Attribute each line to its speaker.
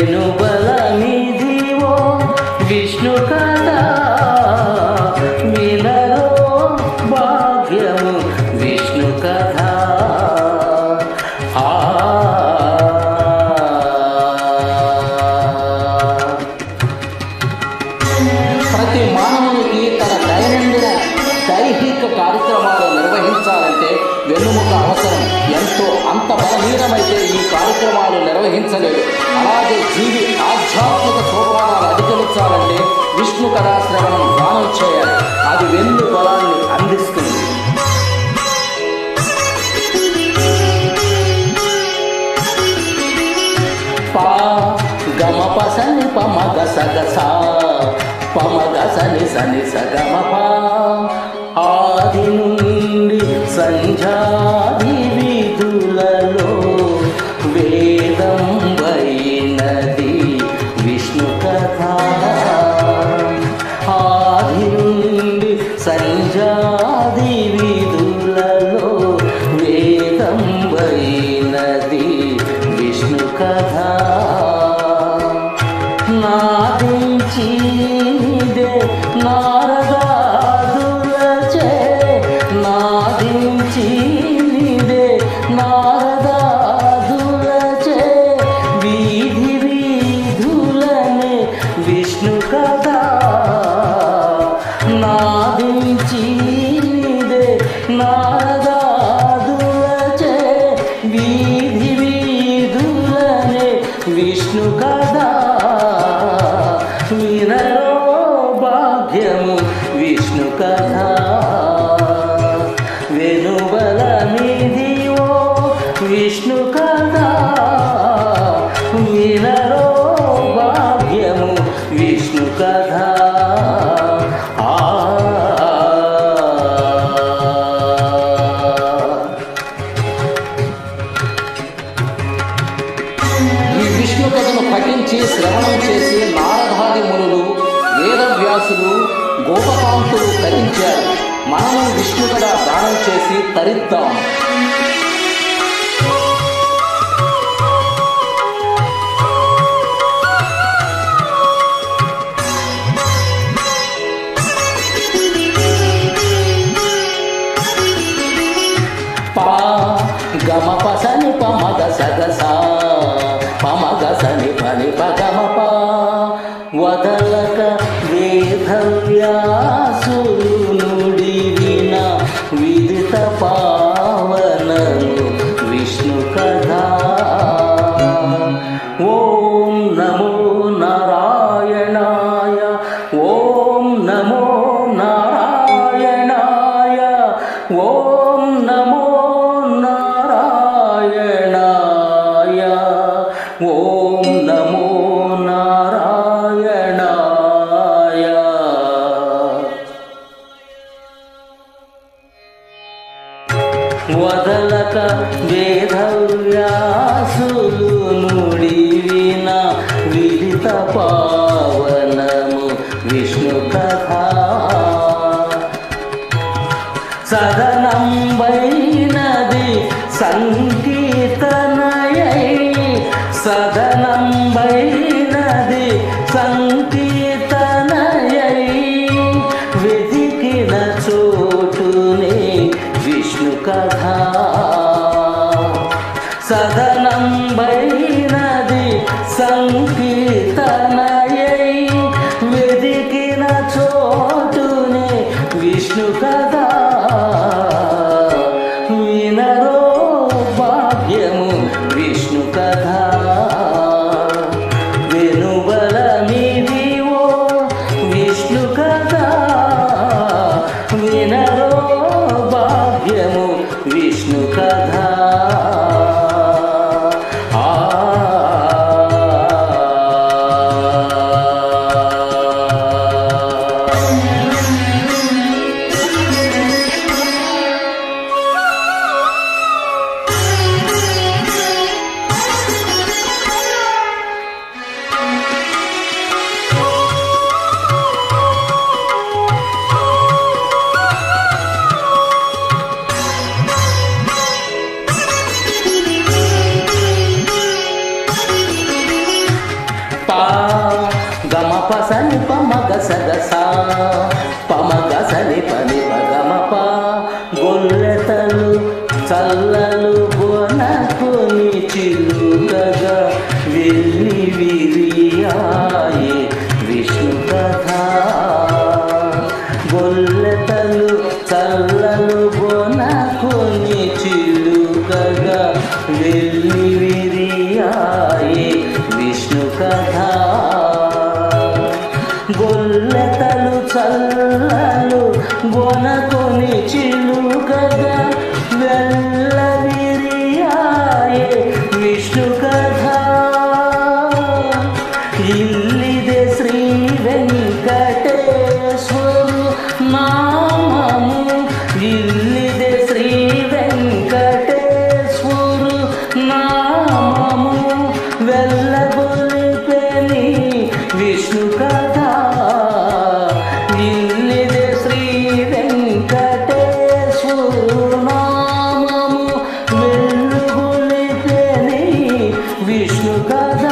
Speaker 1: వెనుబలమిదివో విష్ణు కథ వినరో భాగ్యము విష్ణు కథ. ప్రతి మానవునికి తన దైనందిన దైహిక కార్యక్రమాలు నిర్వహించాలంటే వెన్నుముక అవసరం. ఎంతో అంత బలహీనమైతే ఈ కార్యక్రమాలు నిర్వహించలేదు. అలాగే జీవి ఆధ్యాత్మిక సోపానాలు అధిగమించాలంటే విష్ణు కథా శ్రవణం గానం చేయాలి. అది వెన్ను బలాన్ని అందిస్తుంది. పా గమ పసని పమగ సగస పమగ సని సని సగమ పా. ఆది నుండి సంధ్యాది విధులలో వేదం వైనది విష్ణు కథ. ఆది నుండి సంధ్యాది విధులలో వేదం వైనది విష్ణు కథ. నాదించిదే నారదాదులచే నాదించిదే నారదాదులచే వీధి వీధులనే విష్ణు కథ. నాదించిదే నారదాదులచే వీధి వీధులనే విష్ణు కథ. వినరో భాగ్యము విష్ణు కథ. వెనుబలమిదివో విష్ణు కథ వినరో భాగ్యము విష్ణు కథ. ఈ విష్ణు కథను పఠించి శ్రవణం చేసి నారదాది మునులు వేదవ్యాసులు గోపకాంతులు తరించారు. మనము విష్ణు కథ దానం చేసి తరిద్దాం. పా గమ పసని పమగ సగస పమగ సని పని పగమ పా. వదలక వేదవ్యాసులు నుడి విన విదిత పావనము విష్ణు కథ. ఓం నమో నారాయణాయ ఓం నమో నారాయణాయ ఓం నమో నారాయణాయ ఓం నమో నారాయణాయ. వదలక వేదవ్యాసులు నుడి విన విదిత పావనము విష్ణు కథ. సదనం వైనది సంకీర్తనయై సదనం వైనది సంకీర్తనయై వెతికిన చోటునే విష్ణు కథ. సదనం వైనది సంకీర్తనయై వెతికిన చోటునే విష్ణు కథ. వినరో భాగ్యము విష్ణు కథ. పసని పమగసగస పమగసని పని పగమప గొల్లెతలు చల్లలు బొనకొని చిలుకగా వెళ్ళి విరియాయే విష్ణు కథ గొల్లెతలు చల్లలు బొనకొని చిలుకగా వెళ్ళి విరియాయే విష్ణు కథ గొల్లెతలు చల్లలు బొనకొని చిలుకగా వెళ్ళవిరియాయే విష్ణు కథ ఇల్లిదే శ్రీ వెంకటేశ్వరు నామము ఇల్లిదే శ్రీ వెంకటేశ్వరు నామము వెళ్ళగొలిపెని విష్ణు కథ ఇల్లిదే శ్రీ వెంకటేశ్వరు నామము వెళ్ళగొలిపెని విష్ణు కథ